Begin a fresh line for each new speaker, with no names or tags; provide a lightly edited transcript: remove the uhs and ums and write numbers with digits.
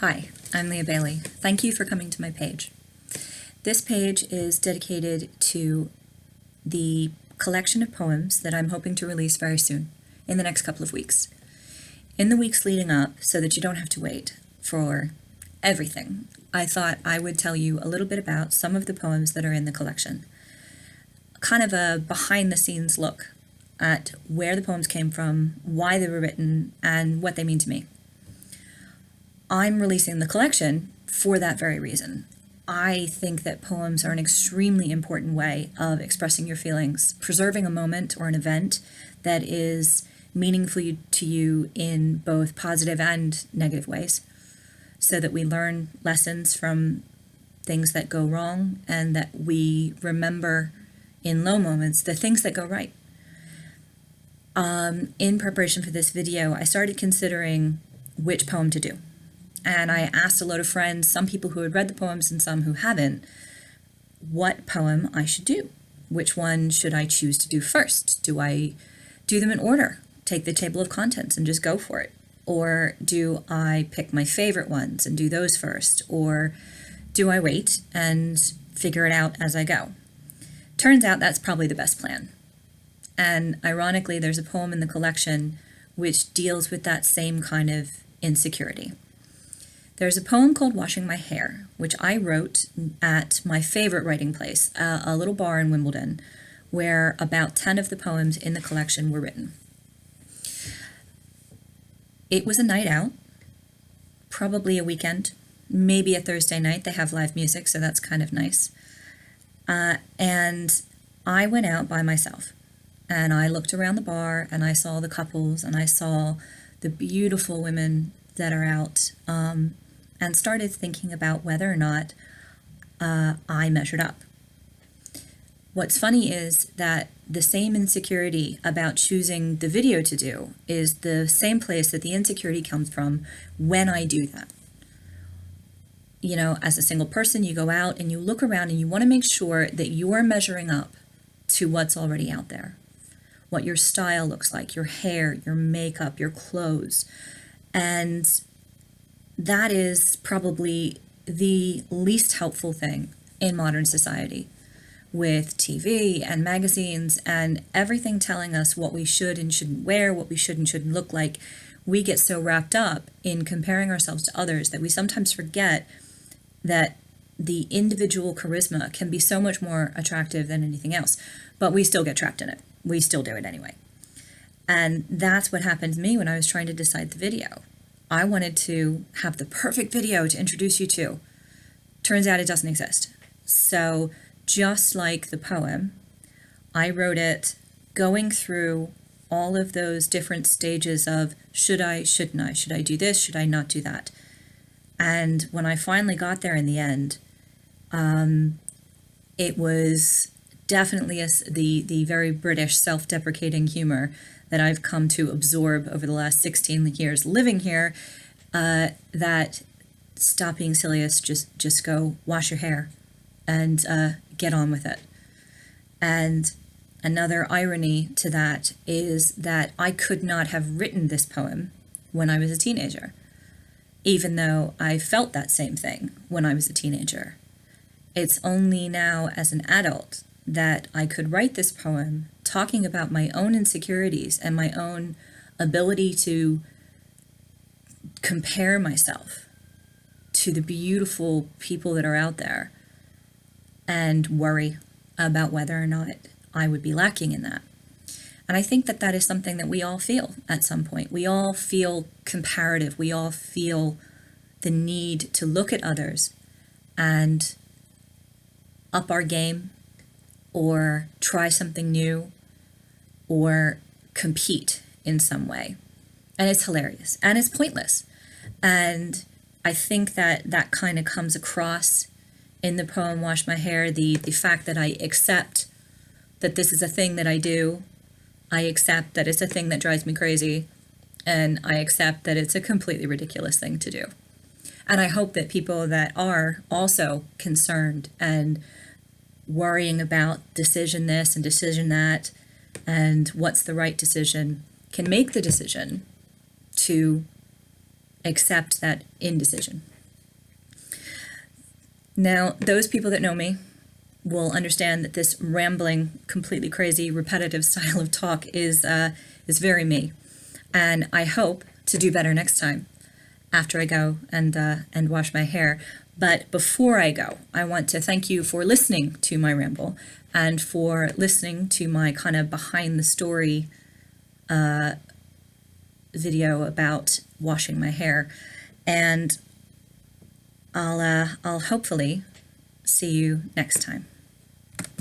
Hi, I'm Leah Bailey. Thank you for coming to my page. This page is dedicated to the collection of poems that I'm hoping to release very soon, in the next couple of weeks. In the weeks leading up, so that you don't have to wait for everything, I thought I would tell you a little bit about some of the poems that are in the collection. Kind of a behind-the-scenes look at where the poems came from, why they were written, and what they mean to me. I'm releasing the collection for that very reason. I think that poems are an extremely important way of expressing your feelings, preserving a moment or an event that is meaningful to you in both positive and negative ways, so that we learn lessons from things that go wrong and that we remember in low moments the things that go right. In preparation for this video, I started considering which poem to do. And I asked a load of friends, some people who had read the poems and some who hadn't, what poem I should do. Which one should I choose to do first? Do I do them in order? Take the table of contents and just go for it? Or do I pick my favorite ones and do those first? Or do I wait and figure it out as I go? Turns out that's probably the best plan. And ironically, there's a poem in the collection which deals with that same kind of insecurity. There's a poem called Washing My Hair, which I wrote at my favorite writing place, a little bar in Wimbledon, where about 10 of the poems in the collection were written. It was a night out, probably a weekend, maybe a Thursday night. They have live music, so that's kind of nice. And I went out by myself, and I looked around the bar, and I saw the couples, and I saw the beautiful women that are out, and started thinking about whether or not I measured up. What's funny is that the same insecurity about choosing the video to do is the same place that the insecurity comes from when I do that. You know, as a single person, you go out and you look around and you want to make sure that you're measuring up to what's already out there. What your style looks like, your hair, your makeup, your clothes. And that is probably the least helpful thing in modern society, with TV and magazines and everything telling us what we should and shouldn't wear, what we should and shouldn't look like. We get so wrapped up in comparing ourselves to others that we sometimes forget that the individual charisma can be so much more attractive than anything else, but we still get trapped in it. We still do it anyway. And that's what happened to me when I was trying to decide the video. I wanted to have the perfect video to introduce you to. Turns out it doesn't exist. So just like the poem, I wrote it going through all of those different stages of should I, shouldn't I, should I do this, should I not do that? And when I finally got there in the end, it was definitely the very British self-deprecating humor that I've come to absorb over the last 16 years living here, that stop being silliest, just go wash your hair and get on with it. And another irony to that is that I could not have written this poem when I was a teenager, even though I felt that same thing when I was a teenager. It's only now as an adult that I could write this poem talking about my own insecurities and my own ability to compare myself to the beautiful people that are out there and worry about whether or not I would be lacking in that. And I think that that is something that we all feel at some point. We all feel comparative. We all feel the need to look at others and up our game, or try something new, or compete in some way. And it's hilarious, and it's pointless. And I think that that kind of comes across in the poem Wash My Hair, the fact that I accept that this is a thing that I do, I accept that it's a thing that drives me crazy, and I accept that it's a completely ridiculous thing to do. And I hope that people that are also concerned and worrying about decision this and decision that and what's the right decision can make the decision to accept that indecision. Now, those people that know me will understand that this rambling, completely crazy, repetitive style of talk is very me, and I hope to do better next time after I go and wash my hair. But before I go, I want to thank you for listening to my ramble and for listening to my kind of behind the story video about washing my hair. And I'll hopefully see you next time.